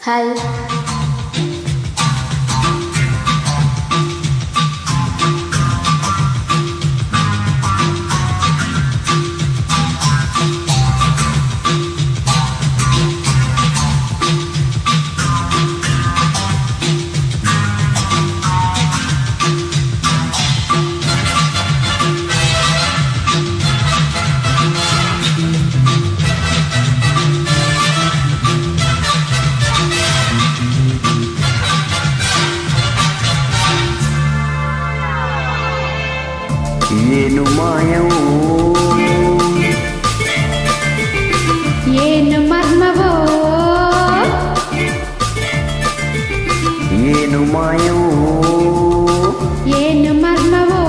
Hi. ಏನು ಮಾಯವೋ ಏನು ಮರ್ಮವೋ ಏನು ಮಾಯವೋ ಏನು ಮರ್ಮವೋ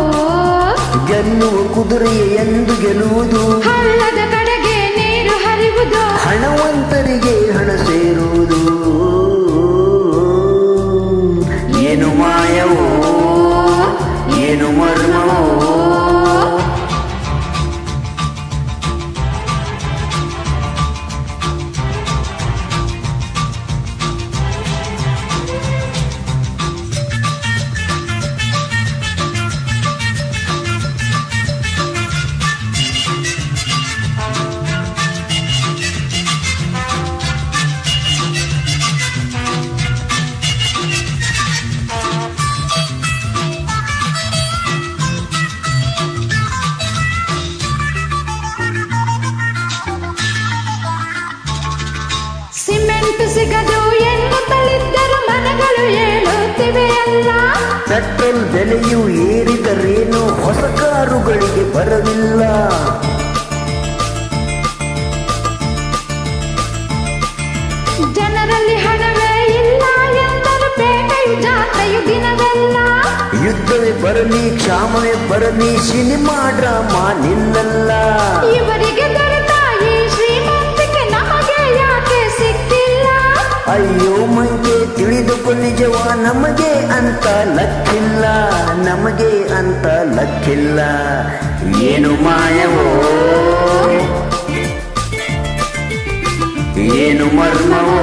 ಗೆಲ್ಲುವ ಕುದುರೆಯ ಎಂದು ಗೆಲ್ಲುವುದು ಹಳ್ಳದ ಕಡೆಗೆ ನೀರು ಹರಿವುದು ಹಣವಂತರಿಗೆ ಹಣ ಸೇರುವುದು ಏನು ಮಾಯವೋ ಏನು ಮರ್ಮವೋ ಸಿಮೆಂಟ್ ಸಿಗದು ಎನ್ನುತ್ತಲಿದ್ದರು ಮನಗಳು ಏಳುತ್ತಿವೆ ಅಲ್ಲ. ಪೆಟ್ರೋಲ್ ಬೆಲೆಯು ಏರಿದರೇನು ಹೊಸ ಕಾರುಗಳಿಗೆ ಬರವಿಲ್ಲ ಜನರಲ್ಲಿ ಹಣವೇ ಇಲ್ಲ ಎಂದರು ಪೇಟೆಯು ಜಾತ್ರೆಯು ದಿನವೆಲ್ಲ. ಯುದ್ಧವೇ ಬರಲಿ ಕ್ಷಾಮವೇ ಬರಲಿ ಸಿನಿಮಾ ಡ್ರಾಮಾ ನಿಲ್ಲಲ್ಲ ಇವರಿಗೆ ದೊರೆತ ಈ ಶ್ರೀಮಂತಿಕೆ ನಮಗೆ ಯಾಕೆ ಸಿಕ್ಕಿಲ್ಲ. ಅಯ್ಯೋ ಮಂಗೆ ತಿಳಿದುಕೊ ನಿಜವ ನಮಗೆ ಅಂತ ಲಕ್ಕಿಲ್ಲ ನಮಗೆ ಅಂತ ಲಕ್ಕಿಲ್ಲ ಏನು ಮಾಯವೋ ಏನು ಮರ್ಮವೋ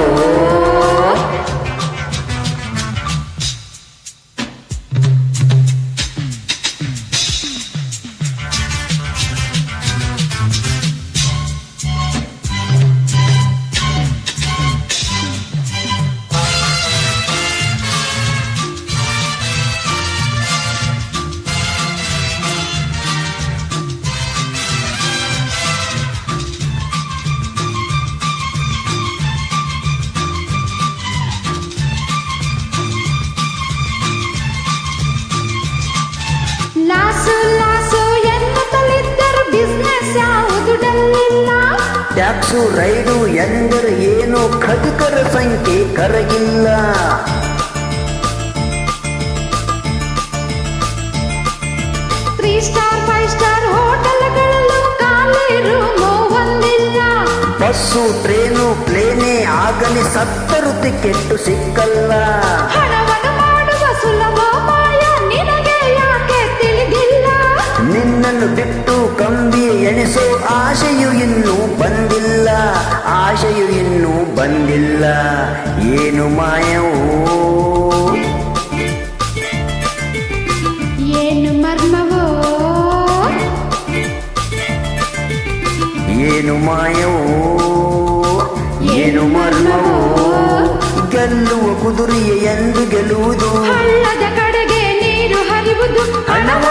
ಲಾಸು ಲಾಸು ಎನ್ನುತ್ತಲಿದ್ದರು ಬಿಸ್ನೆಸ್ ಯಾವುದು ಡಲ್ಲಿಲ್ಲ. ಟ್ಯಾಕ್ಸು ರೈಡು ಎಂದರೆ ಏನು ಖದುಕರ ಸಂಖ್ಯೆ ಕರಗಿಲ್ಲ 3 ಸ್ಟಾರ್ 5 ಸ್ಟಾರ್ ಹೋಟೆಲ್ಗಳಲ್ಲೂ ಖಾಲಿ ರೂಮು ಒಂದಿಲ್ಲ. ಬಸ್ಸು ಟ್ರೇನು ಪ್ಲೇನೇ ಆಗಲಿ ಸತ್ತರು ಟಿಕೆಟ್ಟು ಸಿಕ್ಕಲ್ಲ ಹಣವನ್ನು ಮಾಡುವ ಸುಲಭೋಪಾಯ ನಿನಗೆ ಯಾಕೆ ತಿಳಿದಿಲ್ಲ. ನಿನ್ನನ್ನು ಬಿಟ್ಟು ಕಂಬಿ ಎಣಿಸೋ ಆಶೆಯು ಇನ್ನೂ ಬಂದಿಲ್ಲ ಆಶೆಯು ಇನ್ನೂ ಬಂದಿಲ್ಲ ಏನು ಮಾಯವೋ ಏನು ಮರ್ಮವೋ ಏನು ಮಾಯವೋ ಏನು ಮರ್ಮವೋ ಗೆಲ್ಲುವ ಕುದುರೆಯ ಎಂದು ಗೆಲ್ಲುವುದು ಹಳ್ಳದ ಕಡೆಗೆ ನೀರು ಹರಿವುದು ಹಣವ